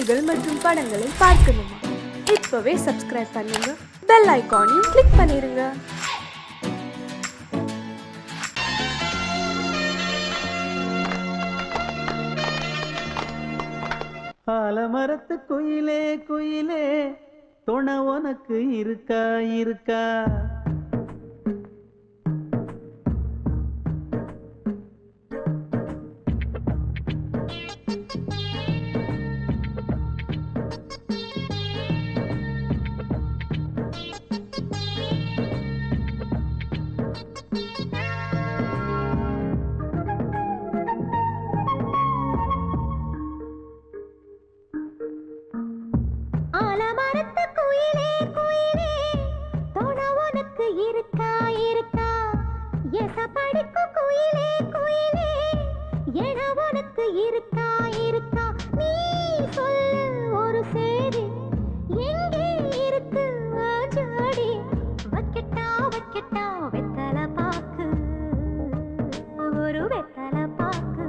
செய்திகள் மற்றும் படங்களை பார்க்கணுமா? இப்பவே சப்ஸ்கிரைப் பண்ணுங்க, பெல் ஐகானையும் கிளிக் பண்ணிருங்க. ஆலமரத்து குயிலே குயிலே துணை உனக்கு இருக்கா இருக்கா? ஆலமரத்து குயிலே குயிலே துணை உனக்கு இருக்கா இருக்கா? எசப்படிக்கும் குயிலே குயிலே என உனக்கு இருக்கா இருக்கா? நீ சொல்லு ஒரு சேதி, எங்கே இருக்கு ஜோடி? வைக்கட்டா வைக்கட்டா வெத்தலை பாக்கு, ஒரு வெத்தலை பாக்கு.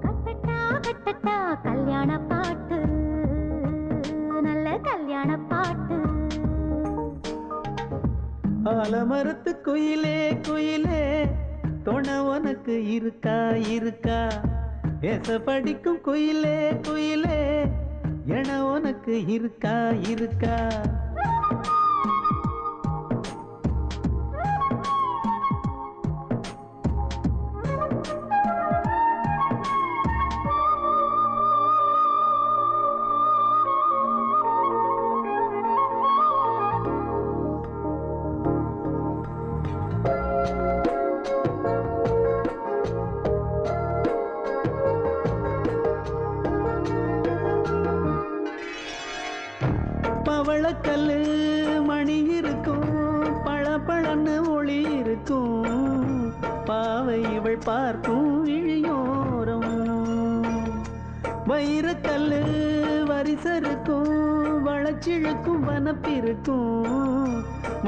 கட்டட்டா கட்டட்டா கல்யாண பாட்டு, நல்ல கல்யாண பாட்டு. ஆலமரத்து குயிலே குயிலே துணை உனக்கு இருக்கா இருக்கா? ஏச படிக்கும் குயிலே குயிலே என உனக்கு இருக்கா இருக்கா? பவளக்கல்லு மணி இருக்கும், பளபளன்னு ஒளி இருக்கும், பாவை இவள் பார்க்கும் இழியோரம். வைரக்கல்லு வரிசருக்கும், வளச்சிழுக்கும் வனப்பிருக்கும்,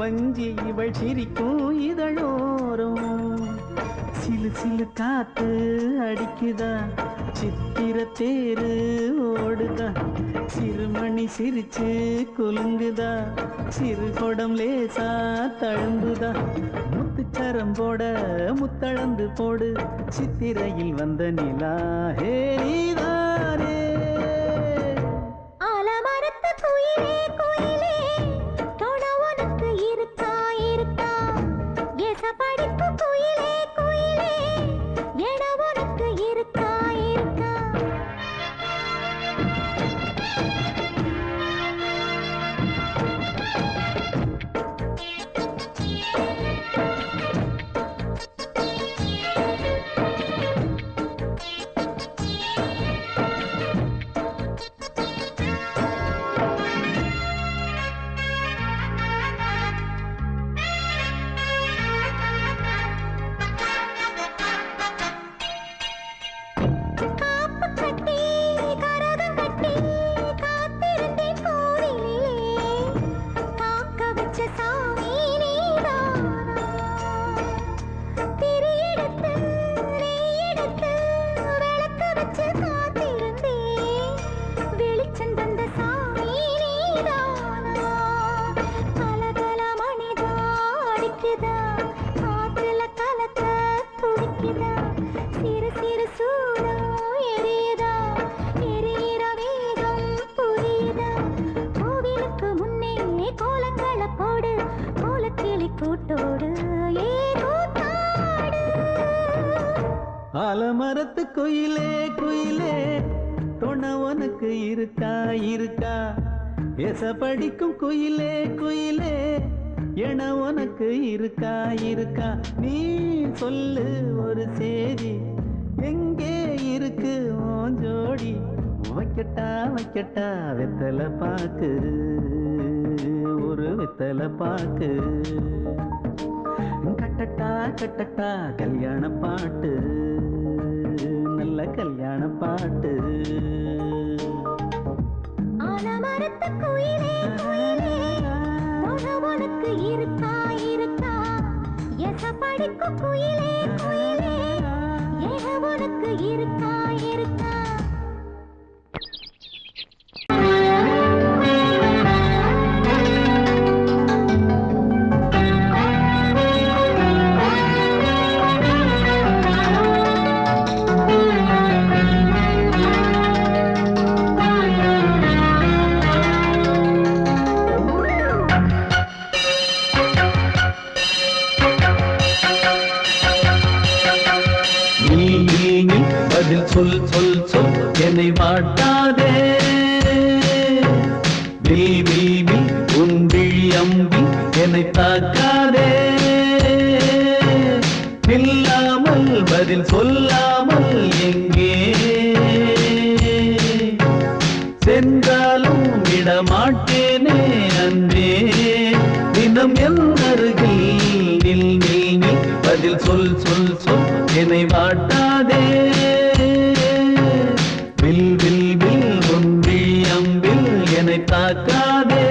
வஞ்சி இவள் சிரிக்கும் இதழோரம். சிலு சிலு காத்து அடிக்குதா, சித்திர தேரு ஓடுதா, சிறுமணி சிரிச்சு குலுங்குதா, சிறு கொடம் லேசா தழும்புதா, முத்துச்சரம் போட முத்தளந்து போடு, சித்திரையில் வந்த நிலா ஹே நீதானே. ஆலமரத்து குயிலே குயிலே துணை உனக்கு இருக்கா இருக்கா? எசப்படிக்கும் குயிலே குயிலே என உனக்கு இருக்கா இருக்கா? காப்பு கட்டி கரகம் கட்டி காத்திருந்தேன் கோவிலிலே, காக்க வச்ச சாமி நீதானா? திரி எடுத்து நெய் எடுத்து விளக்கு வச்சு காத்திருந்தேன், வெளிச்சம் தந்த சாமி நீதானா? கலகல மணிதா அடிக்குதா, காத்துல கலக்க துடிக்குதா, சிறு சிறு சூடம் எரியுதா, எரியிற வேகம் புரியுதா? கோவிலுக்கு முன்னே கோலங்களை போடு, கோலக்கிளி கூட்டோடு ஏ கூத்தாடு. ஆலமரத்து குயிலே குயிலே துணை உனக்கு இருக்கா இருக்கா? ஏச படிக்கும் குயிலே குயிலே என உனக்கு இருக்கா இருக்கா? நீ சொல்லு ஒரு சேதி, எங்கே இருக்கு உன் ஜோடி? வைக்கட்டா வைக்கட்டா வெத்தலை பாக்கு, ஒரு வெத்தலை பாக்கு. கட்டட்டா கட்டட்டா கல்யாண பாட்டு, நல்ல கல்யாண பாட்டு. ஆலமரத்து குயிலே குயிலே துணை உனக்கு இருக்கா இருக்கா? எசப்படிக்கும் குயிலே குயிலே என உனக்கு இருக்கா இருக்கா? என்னை வாட்டாதே வில் வில் வில் உன் விழி அம்பி என்னை தாக்காதே இல்லாமல் பதில் சொல்லாமல் எங்கே சென்றாலும் விடமாட்டேனே அன்பே தினம் என் அருகில் நில் நில் நில் பதில் சொல் சொல் சொல் என்னை வாட்டாதே வில் வில் வில் உன் விழி அம்பில் என்னை தாக்காதே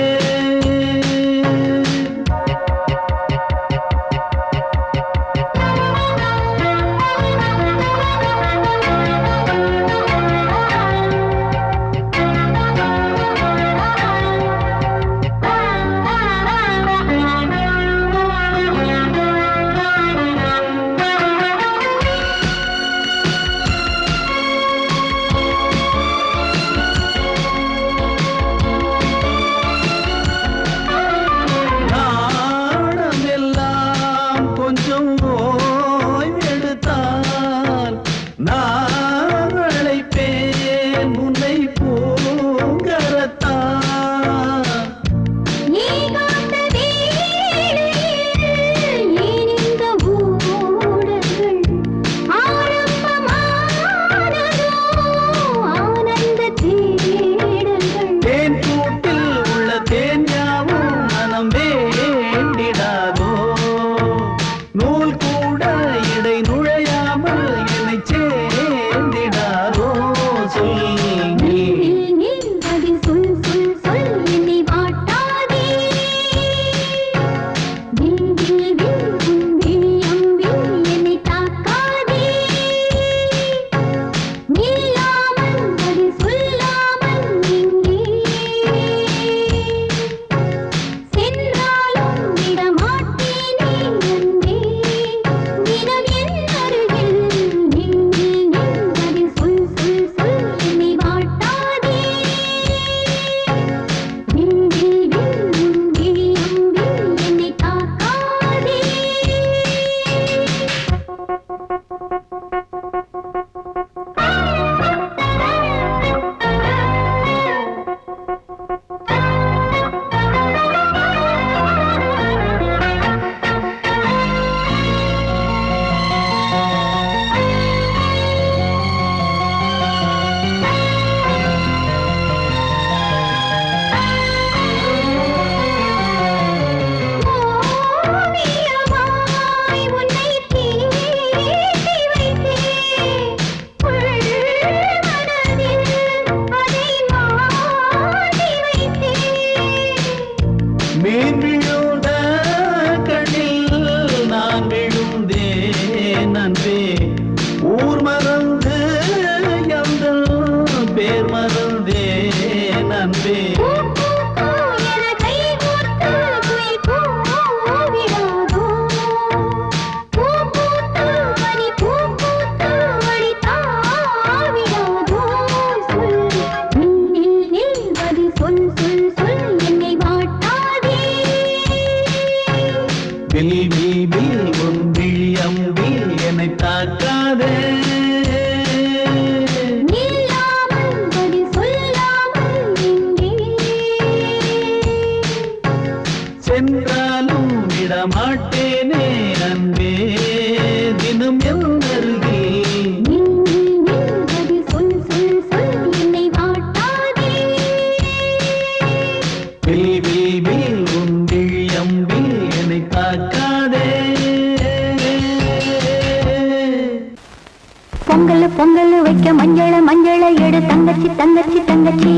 பொங்கல் வைக்க மஞ்சள மஞ்சள எடு தங்கச்சி தங்கச்சி தங்கச்சி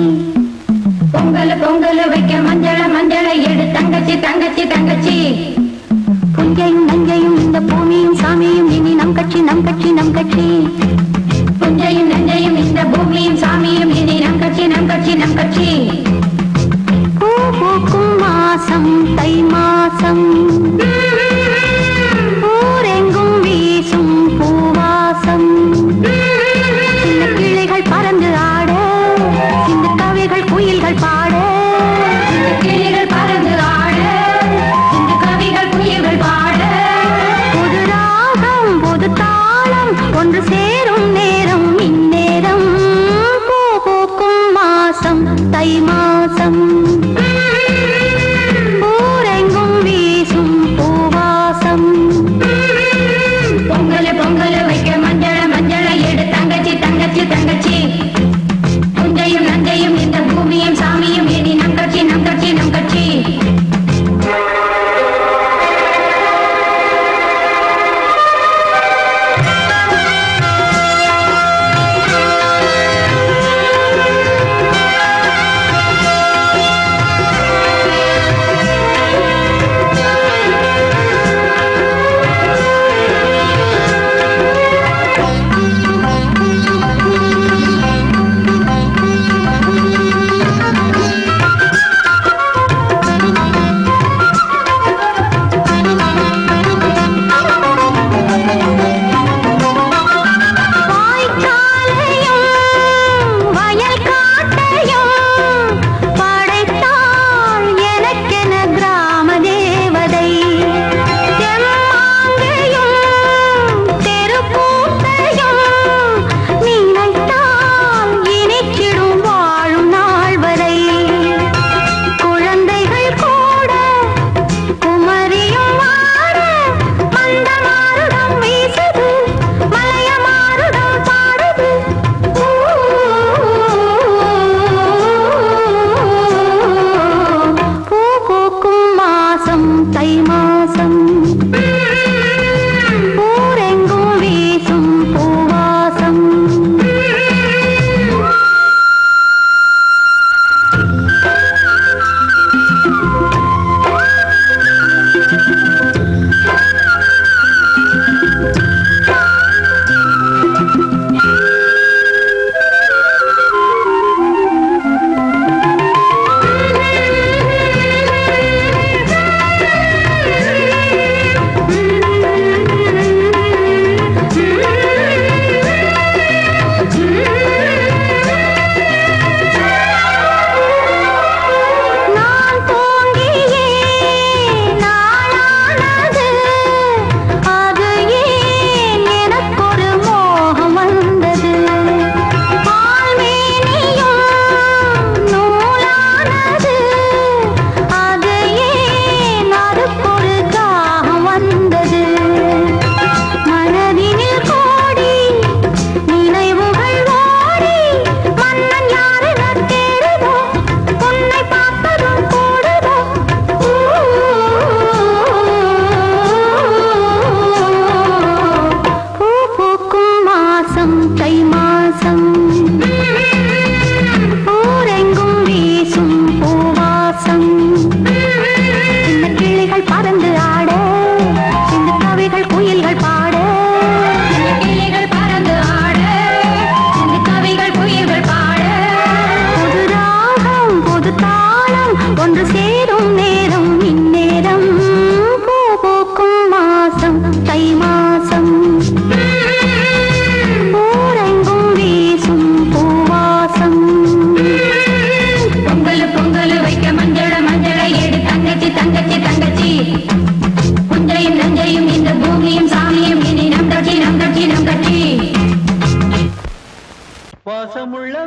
பொங்கல் வைக்க மஞ்சள மஞ்சள எடு தங்கச்சி தங்கச்சி தங்கச்சி புஞ்சையும் நஞ்சையும் இந்த பூமியும் சாமியும் இனி நம் கட்சி நம் கட்சி நம் கட்சி புஞ்சையும் நஞ்சையும் இந்த பூமியும் சாமியும் இனி நம் கட்சி நம் கட்சி நம் கட்சி பூ பூக்கும் மாசம் தை மாசம் ஊரெங்கும் வீசும் பூவாசம் சின்ன கிளைகள் பறந்து ஆட சின்ன கவிகள் குயில்கள் பாட கிளைகள் பறந்து ஆட சின்ன கவிகள் குயில்கள் பாட புது ராகம் புது தாளம் ஒன்று சேரும் நேரம் இந்நேரம் பூ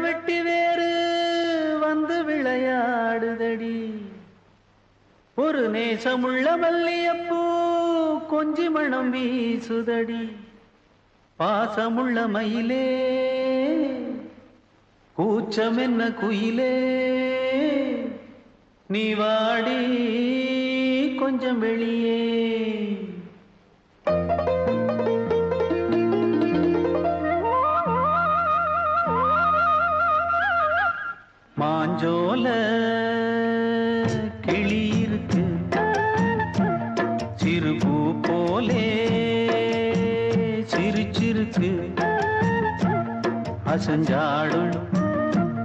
வெட்டி வேறு வந்து விளையாடுதடி ஒரு நேசமுள்ள மல்லியப்பூ கொஞ்சி மணம் வீசுதடி பாசமுள்ள மயிலே கூச்சம் என்ன குயிலே நீ வாடி கொஞ்சம் வெளியே மாஞ்சோல கிளி இருக்கு சிறுபூ போலே சிரிச்சிருக்கு அசஞ்சாடும்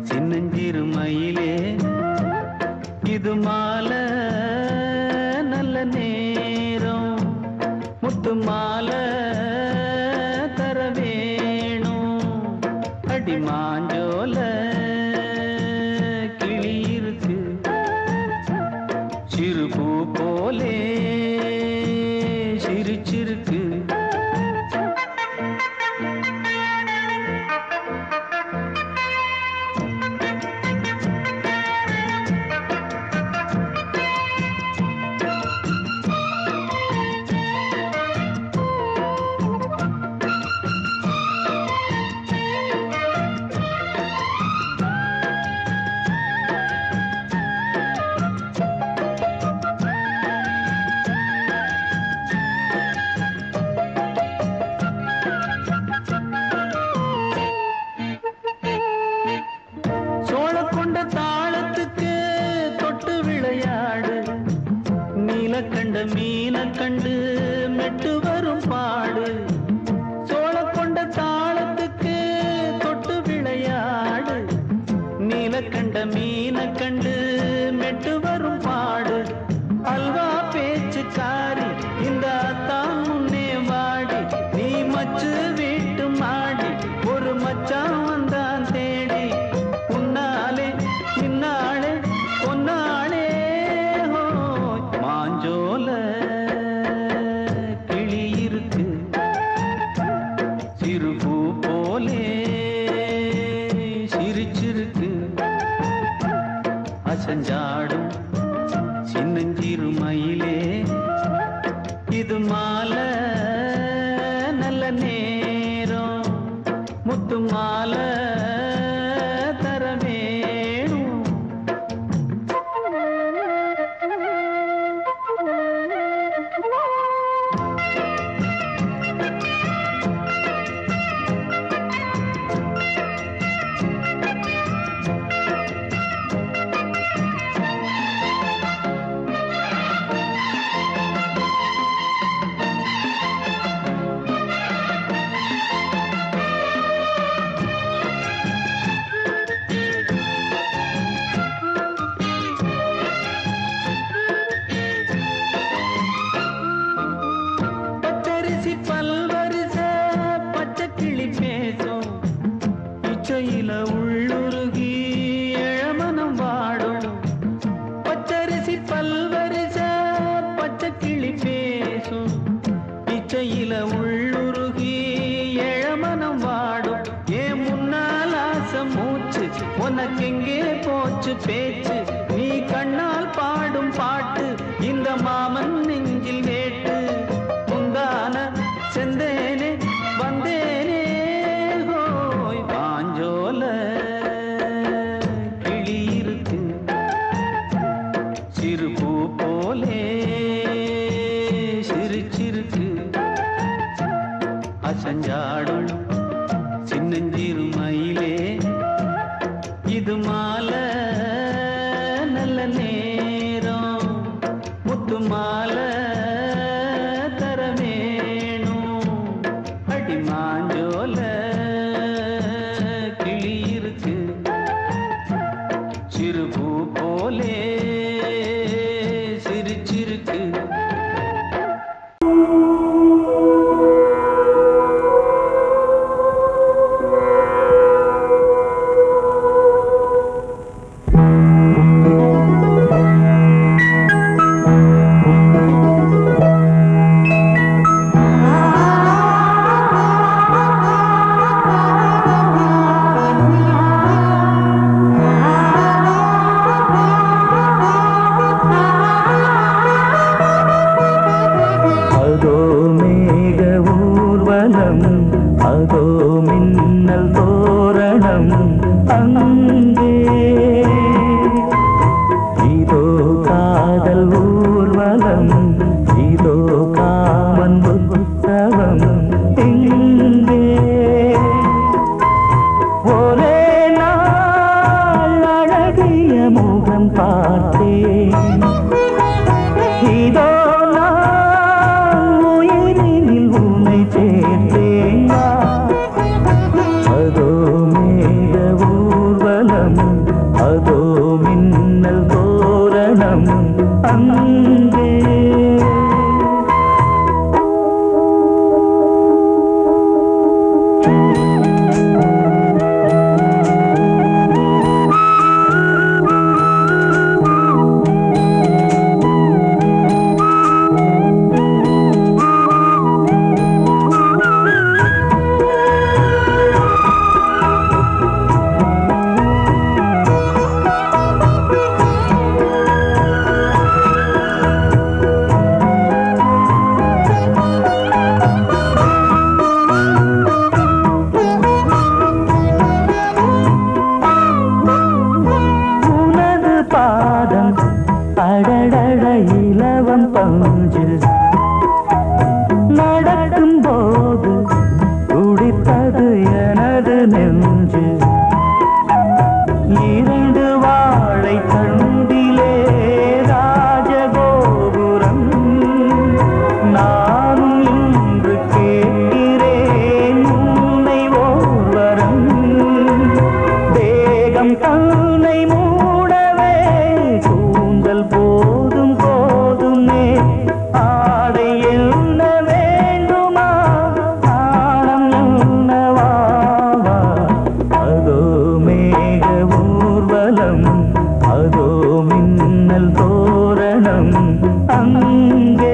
சின்னஞ்சிறு மயிலே இது மாலை நல்ல நேரம் முத்து மாலை தர வேணும் அடி மாஞ்சோல கிளி இருக்கு சிறுபூ போலே சிரிச்சிருக்கு சோழக்கொண்ட தாளத்துக்கு தொட்டு விளையாடு நீலக்கண்ட மீன கண்டு மெட்டு வரும் பாடு சோழக்கொண்ட தாளத்துக்கு தொட்டு விளையாடு நீலக்கண்ட மீன கண்டு மெட்டு வரும் பாடு அல்வா பேச்சுக்காரி இந்த தான் முன்னே வாடி நீ மச்சு வீட்டு மாடி ஒரு மச்சான் வந்தான் தேடி உன்னாலே நின்னாளே பொன்னாளே ஹோ மாஞ்சோல கிளி இருக்கு சிறுபூ போலே சிரிச்சிருக்கு அசஞ்சாடும் சின்னஞ்சிறு மயிலே இது மாலை நல்ல நேரம் முத்து மாலை தர வேணும் பச்சரிசி பல்வரிச பச்சை கிளி பேசும் இச்சையில உள்ளுருகி இளமனம் வாடும் பச்சரிசி பல்வரிச பச்சை கிளி பேசும் இச்சையில உள்ளுருகி இளமனம் வாடும் ஏன் முன்னால் ஆசை மூச்சு உனக்கெங்கே போச்சு பேச்சு நீ கண்ணால் பாடும் பாட்டு இந்த மாமன் நெஞ்சில் வேட்டு முந்தான செந்தேனே வந்தேனே ஹோய் பாஞ்சோல கிளி இருக்கு சிறுபூ போலே சிரிச்சிருக்கு அசஞ்சாடும் சின்னஞ்சிறு மயிலே இது மாலை நல்ல நேரம் முத்து மாலை தர வேணும் அடி மாஞ்சோல கிளி இருக்கு சிறுபூ போலே சிரிச்சிருக்கு முகம் பார்த்தேன். இதோ நான் உயிரினில் உன்னை சேர்த்தேன். அதோ மேக ஊர்வலம், அதோ மின்னல் தோரணம் அங்கே. அடடட இலவம் பஞ்சு நடக்கும் போது துடித்தது எனது நெஞ்சு. இரண்டு வாழை தண்டிலே ராஜகோபுரம். நானும் இன்று கேட்கிறேன் உன்னை ஓர்வரம். தேகம் தன்னை மூடவே கூந்தல் போதும் போதுமே. ஆடை என்ன வேண்டுமா, நாணம் என்னவா? அதோ மேக ஊர்வலம், அதோ மின்னல் தோரணம் அங்கே.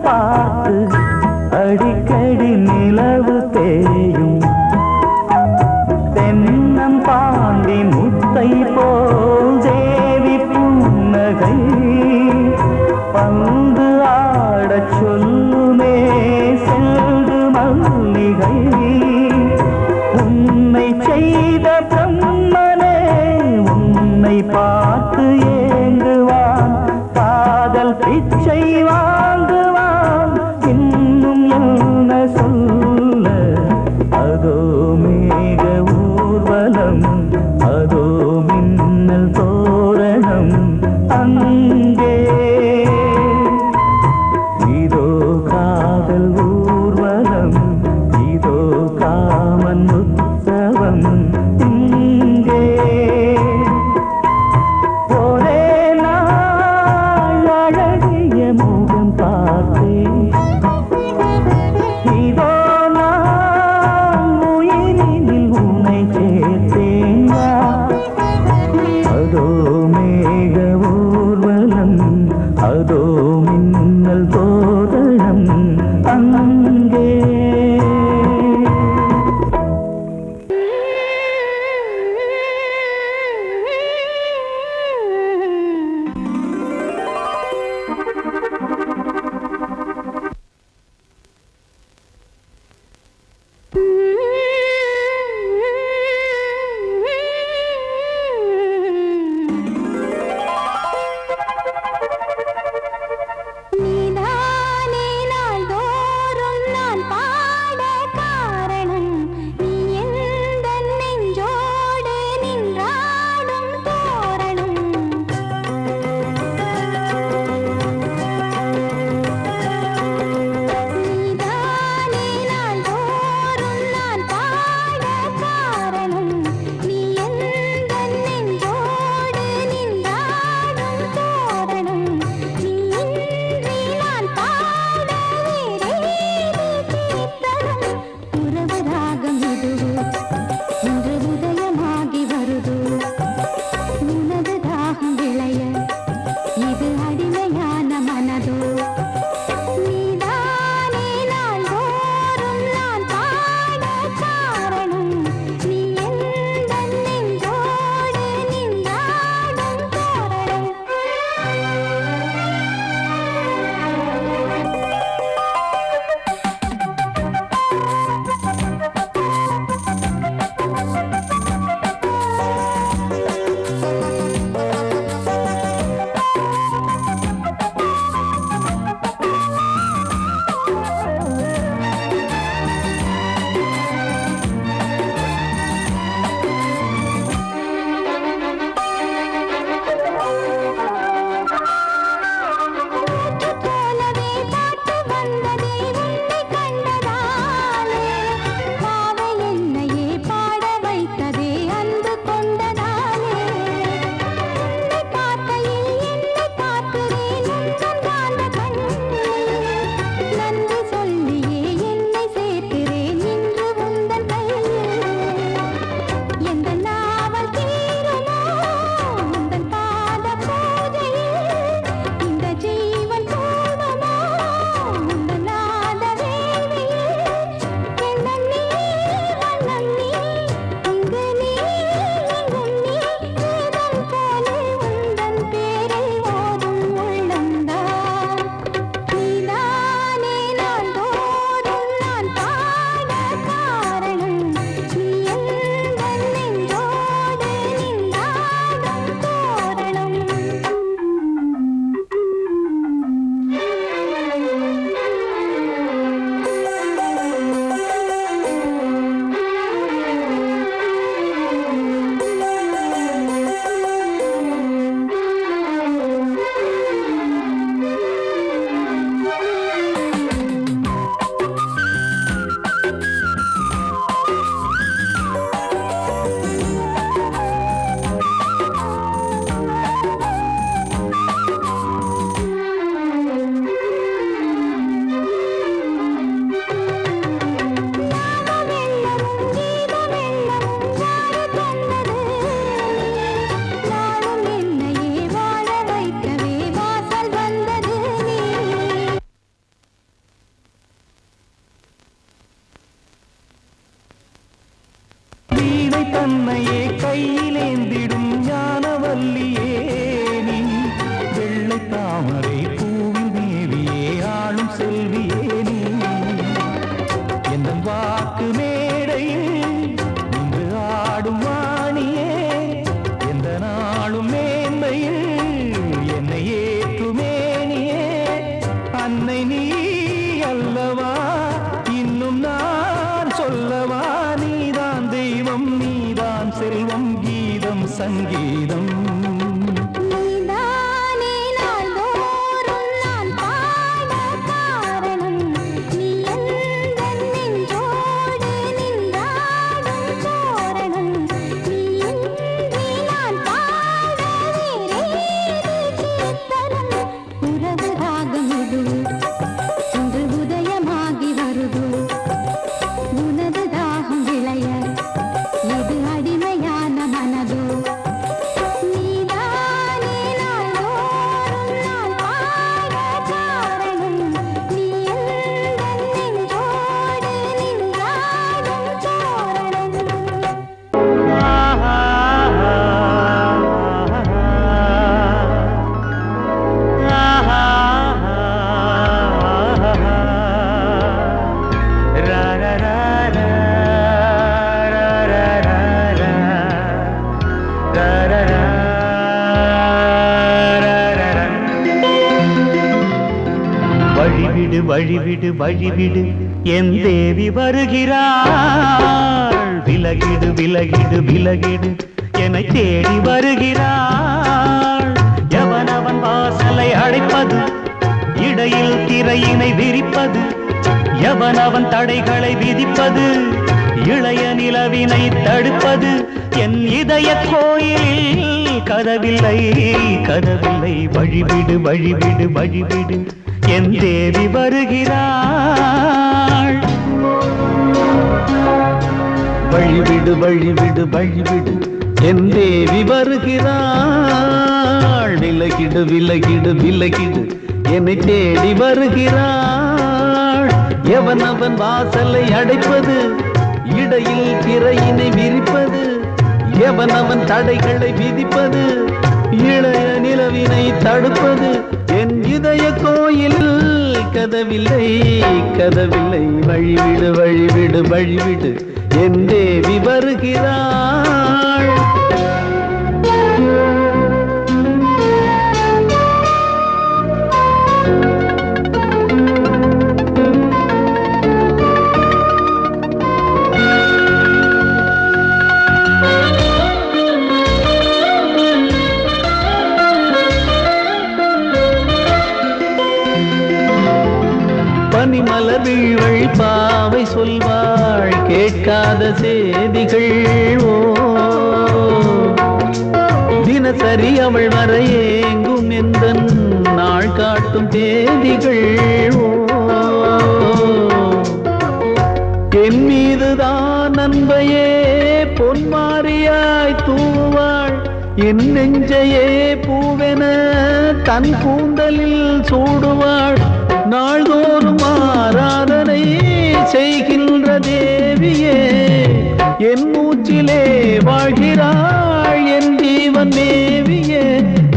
பார்த்து அடிக்கடி நிலவு தேயும். தென்னம் பாண்டி முத்தை போல் தேவி புன்னகை. பந்து ஆடச் சொல்லுமே செல்து மல்லிகை. உன்னை செய்த பிரம்மனே உன்னை பார்த்து ஏங்குவான். காதல் பிச்சை வாங்குவான், இன்னும் என்ன சொல்ல? அதோ மேக ஊர்வலம், அதோ மின்னல் தோரணம் அங்கே. இதோ காதல் ஊர்வலம், இதோ காமன் உற்சவம் இங்கே. ஒரே நாள் அழகிய முகம் பார்த்தேன். இதோ நான் உயிரினில் உன்னை சேர்த்தேன். அதோ மேக ஊர்வலம், அதோ மின்னல் தோரணம் அங்கே. நீதானே நாள்தோறும் நான் அன்னை நீ அல்லவா, இன்னும் நான் சொல்லவா, நீதான் தெய்வம் நீதான் செல்வம், கீதம் சங்கீதம். வழிவிடு வழிவிடு வழிவிடு என் தேவி வருகிறாள், விலகிடு விலகிடு விலகிடு என்னை தேடி வருகிறாள். எவனவன் வாசலை அடைப்பது, இடையில் திரையினை விரிப்பது, எவனவன் தடைகளை விதிப்பது, இளைய நிலவினை தடுப்பது, என் இதய கோயிலில் கதவில்லை கதவில்லை. வழிவிடு வழிவிடு வழிவிடு என் தேவி வருகிறாள். வழிவிடு வழிவிடு வழிவிடு என் தேவி வருகிறாள், விலகிடு விலகிடு விலகிடு என்னை தேடி வருகிறாள். எவனவன் வாசலை அடைப்பது, இடையில் திரையினை விரிப்பது, எவனவன் தடைகளை விதிப்பது, இளைய நிலவினை தடுப்பது, என் இதய கோயில் கதவில்லை கதவில்லை. வழிவிடு வழிவிடு வழிவிடு என் தேவி வருகிறாள். பனிமலர் வீழ்வழி பாவை சொல்வாள், கேட்காத செய்திகள் ஓ, தினசரி அவள் வர ஏங்கும் எந்த நாள் காட்டும் தேதிகள் ஓ, என் மீதுதான் அன்பையே பொன்மாரியாய் தூவாள், என் நெஞ்சையே பூவென தன் கூந்தலில் சூடுவாள். நாள்தோறும் ஆராதனை செய்கின்ற தேவியே, என் மூச்சிலே வாழ்கிறாள் என் ஜீவன் தேவியே.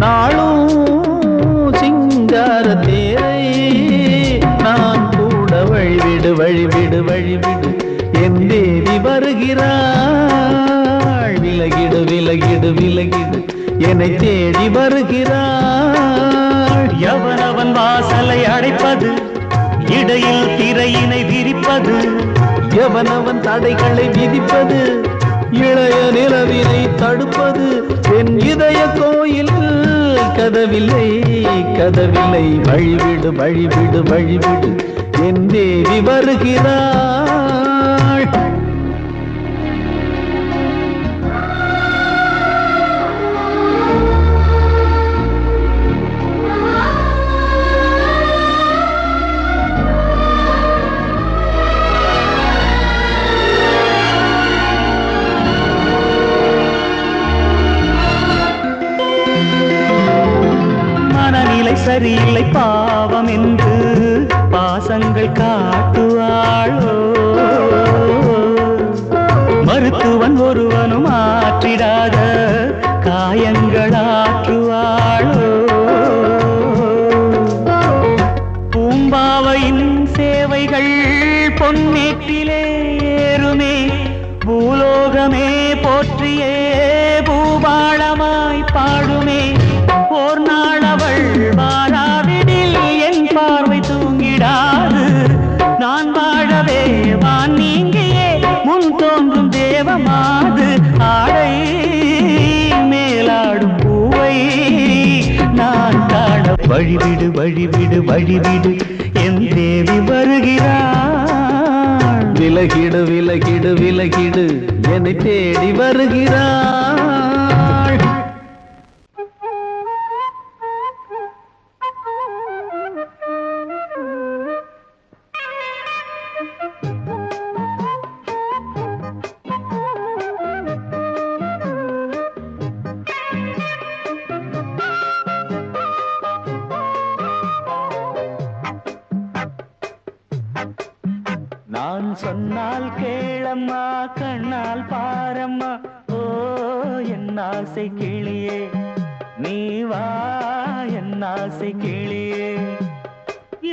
நாளும் சிங்கார தேரை நான் கூட வழிவிடு வழிவிடு வழிவிடு என் தேவி வருகிறாள். விலகிடு விலகிடு விலகிடு என்னை தேடி வருகிறாள். எவனவன் வாசலை அடைப்பது, இடையில் திரையினை விரிப்பது, எவனவன் தடைகளை விதிப்பது, இளைய நிலவினை தடுப்பது, என் இதய கோயில் கதவில்லை கதவில்லை. வழிவிடு வழிவிடு வழிவிடு என் தேவி வருகிறாள். சரியில்லை பாவம் என்று பாசங்கள் காட்டுவாளோ, மருத்துவன் ஒருவனும் ஆற்றிடாத காயங்களாற்றுவாளோ. பூம்பாவையின் சேவைகள் பொன்னேற்றிலே ஏறுமே, பூலோகமே போற்றியே பூபாளமாய் பாடுமே. ஓர் நாள் அவள் வாராவிடில் என் பார்வை தூங்கி வழிவிடு வழிவிடு வழிவிடு என் தேவி வருகிறாள். விலகிடு விலகிடு விலகிடு என்னை தேடி வருகிறாள். நான் சொன்னால் கேளம்மா கண்ணால் பாரம்மா. ஓ என் ஆசை கிளியே நீ வா என் ஆசை கிளியே.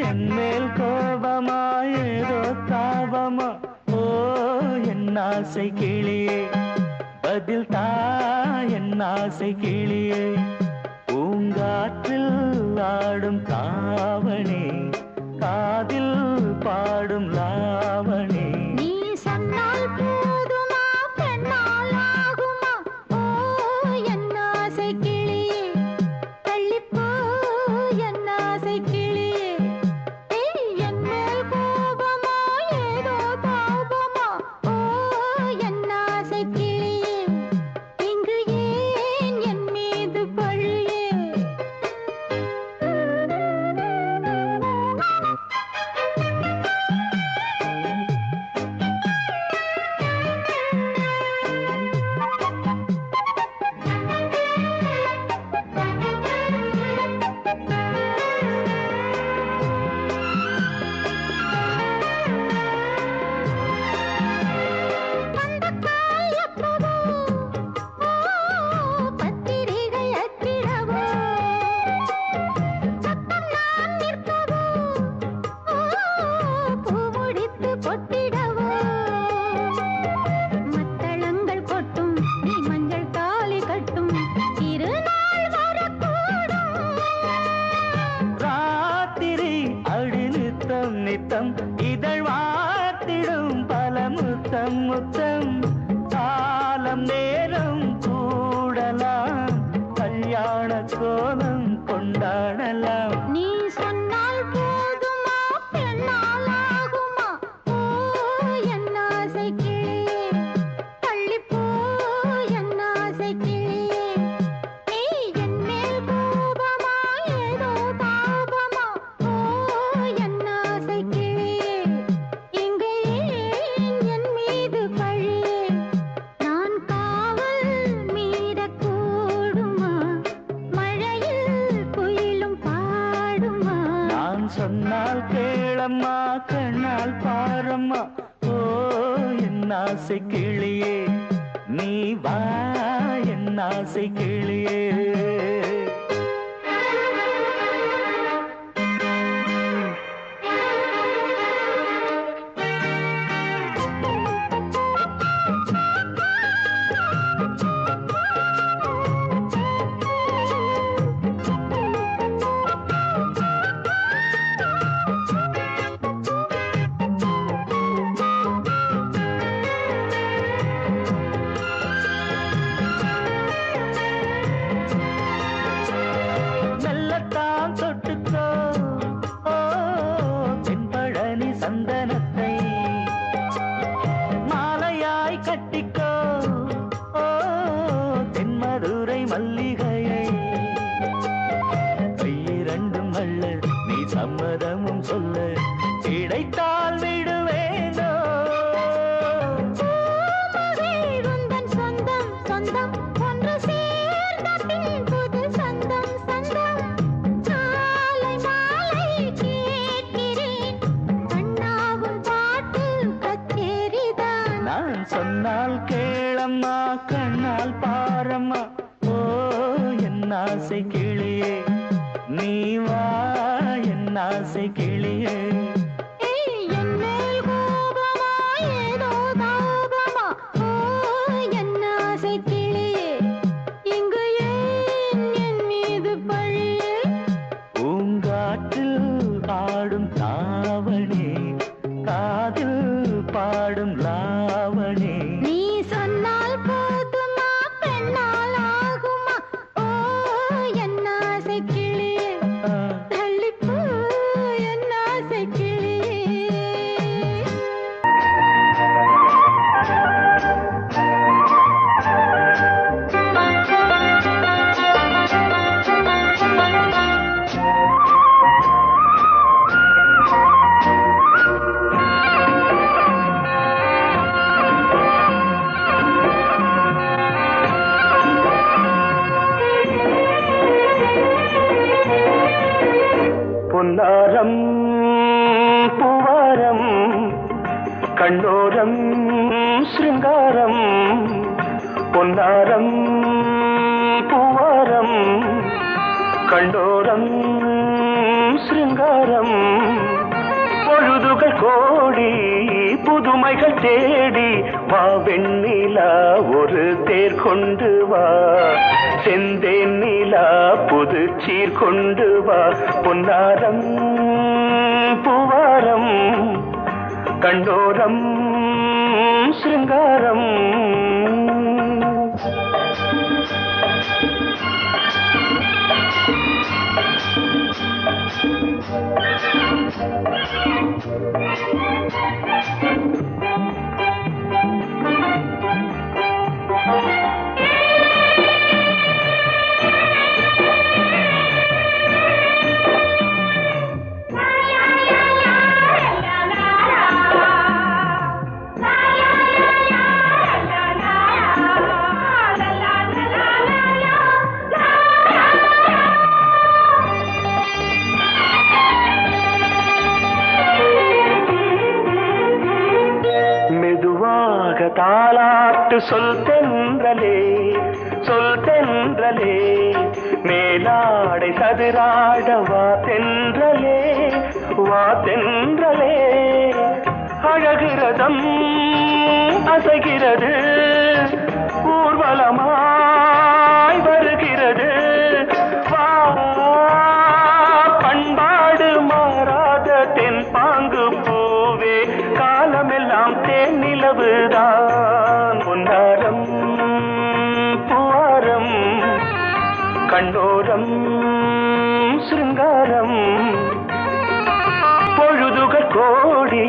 என் மேல் கோபமா ஏதோ தாபமா. ஓ என் ஆசை கிளியே பதில் தா என் ஆசை கிளியே. பூங்காற்றில் ஆடும் தாவணி காதில் பாடும் லாவணி. நீ சொன்னால் போதுமா பெண்ணால் ஆகுமா. ஓ என் ஆசை கிளியே தள்ளிப்போ என் ஆசை கிளியே. என் மேல் கோபமா ஏதோ தாபமா. ஓ என் ஆசை கிளியே இங்கு ஏன் என் மீது பழியே. நித்தம் இதழ் வாத்திடும் பல முத்தம் முத்தம். காலம் நேரம் கூடலாம் கல்யாண கோலம் கொண்டாடலாம். நீ சொன்னால் போதுமா பெண்ணால் ஆகுமா. ஓ என் ஆசை கிளியே தள்ளிப்போ என் ஆசை கிளியே. நீ என் மேல் கோபமா ஏதோ தாபமா. ஓ என் ஆசை கிளியே இங்கே ஏன் என் மீது பழியே. நான் காவல் மீறக்கூடுமா மழையில் குயிலும் பாடுமா. நான் சொன்னால் கேளம்மா கண்ணால் பாரம்மா. ஓ என் ஆசை கிளியே நீ வா என் ஆசை கிளியே. மெல்லத்தான் தொட்டுக்கோ ஓ தென்பழனி சந்தனத்தை மாலையாய் கட்டிக்கோ ஓ தென்மதுரை மல்லிகையை. கையிரண்டும் அள்ள நீ சம்மதமும் சொல்ல கிடைத்தால் விடுவேனோ. உந்தன் சொந்தம் சொந்தம் ஒன்று சேர்ந்த பின் புது சொந்தம் சொந்தம். மாலை மாலை கேட்கிறேன் கண்ணாவும் பாட்டு கச்சேரிதான். நான் சொன்னால் கேளம்மா கண்ணால் பாரம்மா. ஓ என் ஆசை கிளியே நீ வா என் ஆசை கிளியே. என் மேல் கோபமா ஏதோ தாபமா. ஓ என் ஆசை கிளியே இங்கு ஏன் என் மீது பழியே. பூங்காற்றில் ஆடும் தாவணி காதில் பாடும் லாவணி. நீ சொன்னால் போதுமா பெண்ணால் ஆகுமா. ஓ என் ஆசை கிளியே பூவாரம் கண்ணோரம் சிருங்காரம் பொன்னாரம் பூவாரம் கண்டோரம் சிருங்காரம் பொழுதுகள் கோடி புதுமைகள் தேடி வா வெண்ணிலா ஒரு தேர் கொண்டு வா செந்தேன் நிலா புது சீர் கொண்டு வா பொன்னாரம் பூவாரம் கண்டோரம் சிருங்காரம் தாலாட்டு சொல் தென்றலே சொல் தென்றலே மேலாடை சதுராட வா தென்றலே வா தென்றலே அழகிறதம் அசைகிறது ஊர்வலமாய் வருகிறது வா பண்பாடு மாறாத தென் பாங்கு பூவே காலமெல்லாம் தேன் நிலவுதான் பொன்னாரம் பூவாரம் கண்டோரம் சிருங்காரம் பொழுதுகள் கோடி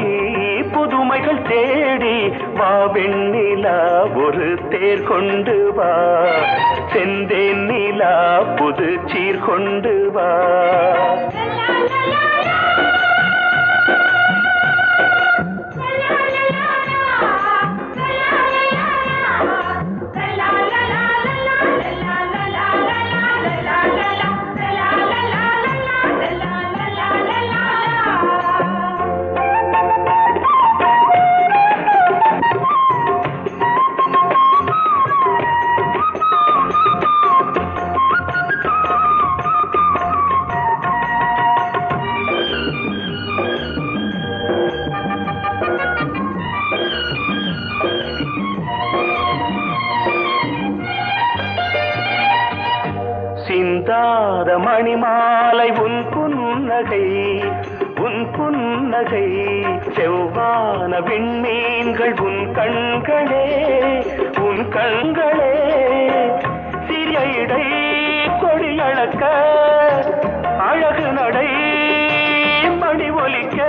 புதுமைகள் தேடி வா வெண்ணிலா ஒரு தேர் கொண்டு வா செந்தேன் நிலா புது சீர் கொண்டு வா சிந்தாத மணிமாலை உன் புன்னகை செவ்வான விண்மீன்கள் உன் கண்களே சிறிய இடை கொடியளக்க அழகு நடை மணி ஒலிக்க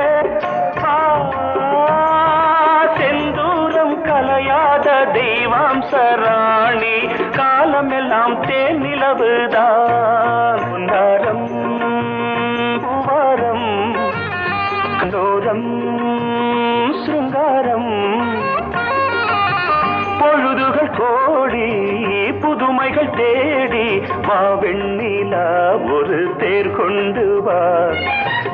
செந்தூரம் கலையாத தெய்வாம்சராணி காலமெல்லாம் தேன் நிலவுதான் பொன்னாரம் பூவாரம் கண்டோரம் சிருங்காரம் பொழுதுகள் கோடி புதுமைகள் தேடி வா வெண்ணிலா ஒரு தேர் கொண்டு வா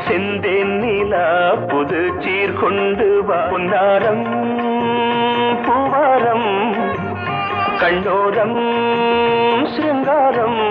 செந்தேன் நிலா புது சீர் கொண்டு வா பொன்னாரம் பூவாரம் கண்டோரம் சிருங்காரம்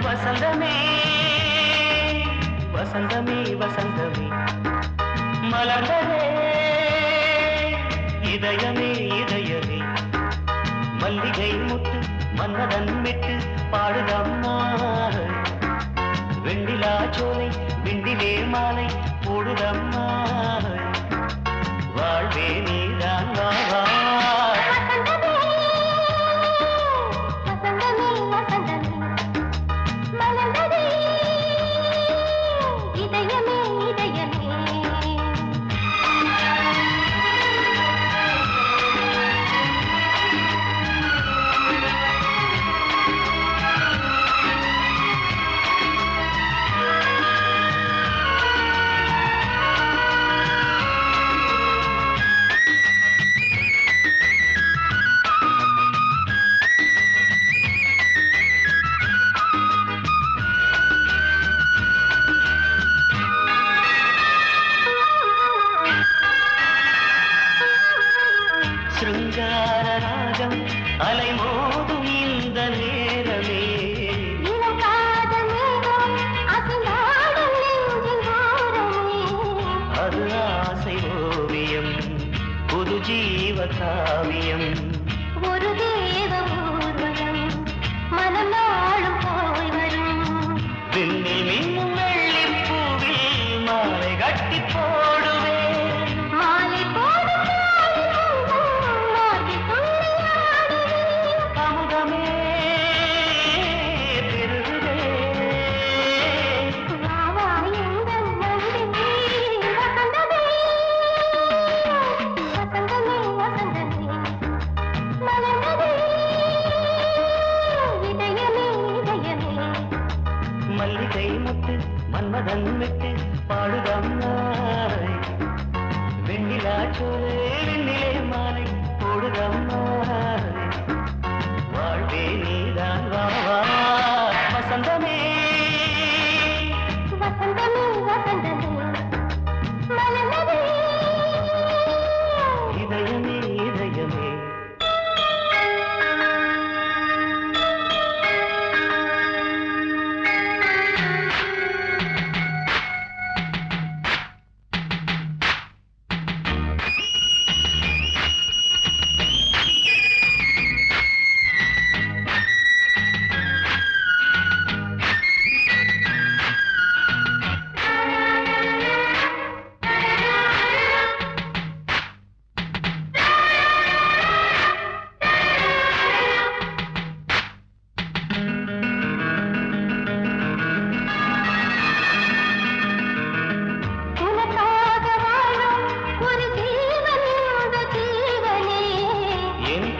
வசந்தமே வசந்தமே வசந்தமே மலர்ந்ததே இதயமே இதயமே மல்லிகை முத்து மன்னதன் விட்டு பாடுதம்மா வெண்ணிலா சோலை விண்டிலே மாலை போடுதம்மா வாழ்வே நீதான் சிருங்கார ராகம் அலைமோதும் இந்த நேரமே அது ஆசை ஓவியம் புது ஜீவ காவியம் ஒரு தேவ ஊர்வலம் மனம் நாளும் போய் வரும் விண்ணில் மின்னும் வெள்ளி பூவில் மாலை கட்டி போடுவேன் மாலை போடும் அமுதமே பெருகுதே மல்லிகை முத்து மன்மதன் விட்டு பாடுதம்மாய் வெண்ணிலா சோலை வெண்ணிலே மாலை போடுதம்மாய் வாழ்வே நீதான் வா வா வசந்தமே வசந்தமே வசந்தமே மலர்ந்ததே இதயமே இதயமே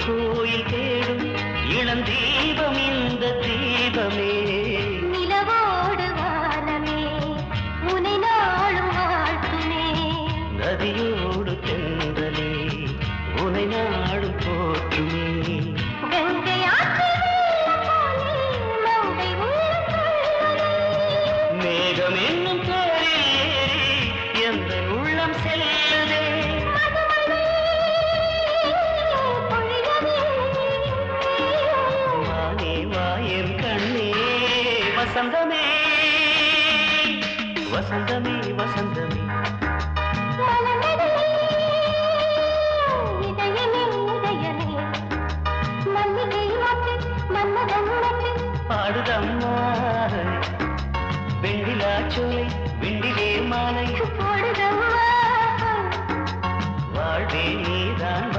கோயில் தேடும் இளம் தீபம் இந்த தீபமே நிலவோடு வானமே உனை நாளும் வாழ்த்துமே நதியோடு தென்றலே உனை நாடும் போற்றுமே கங்கை ஆற்றில் மங்கை மேகம் என்னும் பேரில் ஏறி எந்த உள்ளம் செல்லுதே வசந்தமே வசந்தமே வசந்தமே இதயமே இதயமே மல்லிகை மாட்டு மன்மதன் மாட்டு பாடுதம்மா வெண்ணிலா சோலை வெண்ணிலே மாலை போடுதம்மா வாழ்வே நீதான்